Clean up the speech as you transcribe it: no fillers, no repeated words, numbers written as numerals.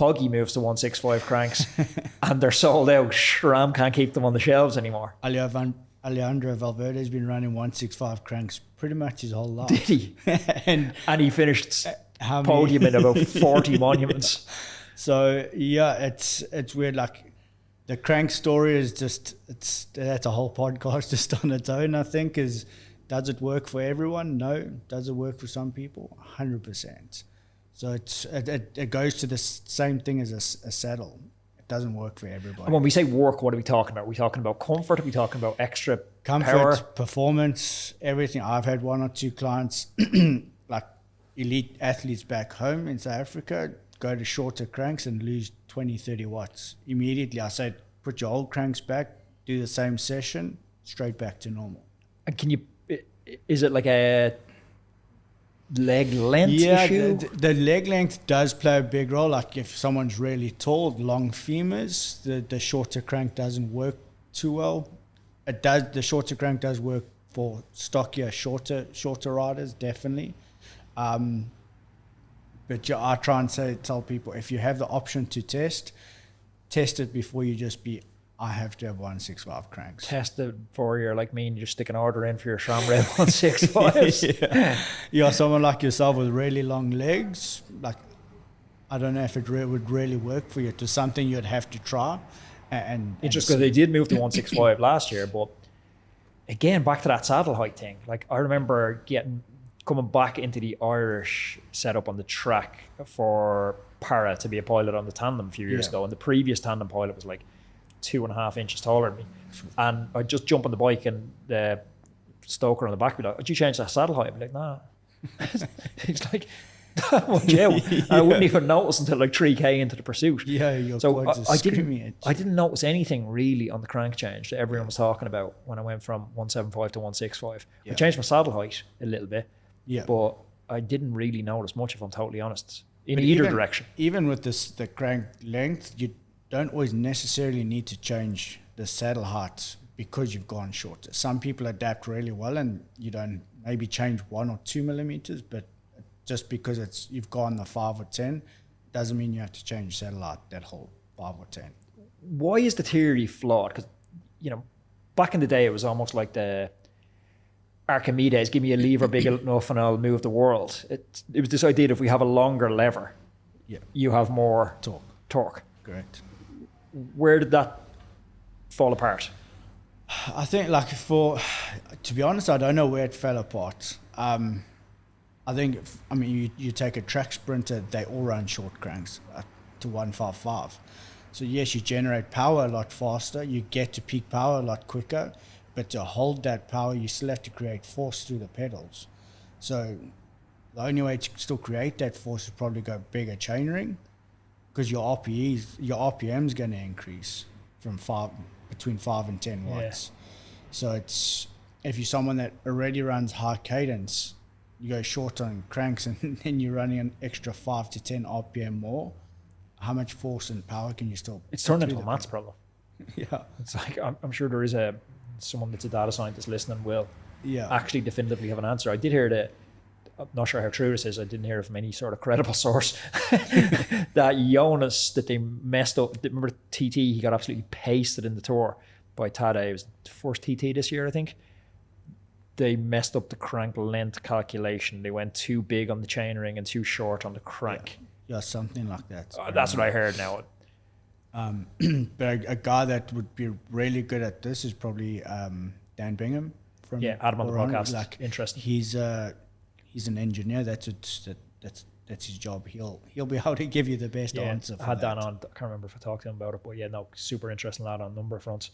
Poggy moves to 165 cranks and they're sold out. SRAM can't keep them on the shelves anymore. Alejandro Valverde's been running 165 cranks pretty much his whole life. Did he? and he finished podium in about 40 monuments. So yeah, it's weird. Like the crank story is just that's a whole podcast just on its own. I think does it work for everyone? No. Does it work for some people? 100%. So it goes to the same thing as a saddle. It doesn't work for everybody. And when we say work, what are we talking about? Are we talking about comfort? Are we talking about extra comfort, power? Performance, everything? I've had 1 or 2 clients, like elite athletes back home in South Africa, go to shorter cranks and lose 20, 30 watts. Immediately, I say, put your old cranks back, do the same session, straight back to normal. And is it like a leg length issue? The leg length does play a big role. Like if someone's really tall, long femurs, the shorter crank doesn't work too well. It does. The shorter crank does work for stockier, shorter riders, definitely. But I try and tell people, if you have the option to test it before you just I have to have 165 cranks. Test it for you're like me and you just stick an order in for your SRAM Red 165s. Yeah, someone like yourself with really long legs, like I don't know if it would really work for you. It's something you'd have to try. And interesting, because they did move to 165 last year, but again, back to that saddle height thing. Like I remember coming back into the Irish setup on the track for Para to be a pilot on the tandem a few years ago, and the previous tandem pilot was like 2.5 inches taller than me, and I'd just jump on the bike and the stoker on the back would be like, "Did you change that saddle height?" I'd be like, "Nah." It's like that much out. I wouldn't even notice until like 3k into the pursuit. Yeah, your so I didn't notice anything really on the crank change that everyone was talking about when I went from 175 to 165. I changed my saddle height a little bit, but I didn't really notice much, if I'm totally honest, in either direction. Even with the crank length, you don't always necessarily need to change the saddle height because you've gone shorter. Some people adapt really well and you don't maybe change 1 or 2 millimeters, but just because you've gone the 5 or 10 doesn't mean you have to change saddle height that whole 5 or 10. Why is the theory flawed? Because, back in the day, it was almost like the Archimedes, give me a lever big enough and I'll move the world. It was this idea that if we have a longer lever, you have more torque. Correct. Where did that fall apart? I think to be honest, I don't know where it fell apart. You take a track sprinter, they all run short cranks to 155. So yes, you generate power a lot faster, you get to peak power a lot quicker, but to hold that power, you still have to create force through the pedals. So the only way to still create that force is probably go bigger chainring, because your RPM's going to increase from between 5 and 10 watts. So if you're someone that already runs high cadence, you go short on cranks and then you're running an extra 5 to 10 RPM more, how much force and power can you still... It's turned into a maths problem. Yeah. It's like, I'm sure there is someone that's a data scientist listening will actually definitively have an answer. I did hear I'm not sure how true this is, I didn't hear it from any sort of credible source, that Jonas, that they messed up, remember TT, he got absolutely pasted in the Tour by Tadej. It was the first TT this year, I think. They messed up the crank length calculation. They went too big on the chainring and too short on the crank. Yeah, something like that. That's what I heard now. But a guy that would be really good at this is probably Dan Bingham from Adam on the podcast. Interesting. He's an engineer. That's his job. He'll be able to give you the best answer. I had Dan on. I can't remember if I talked to him about it, but super interesting lad on a number of fronts.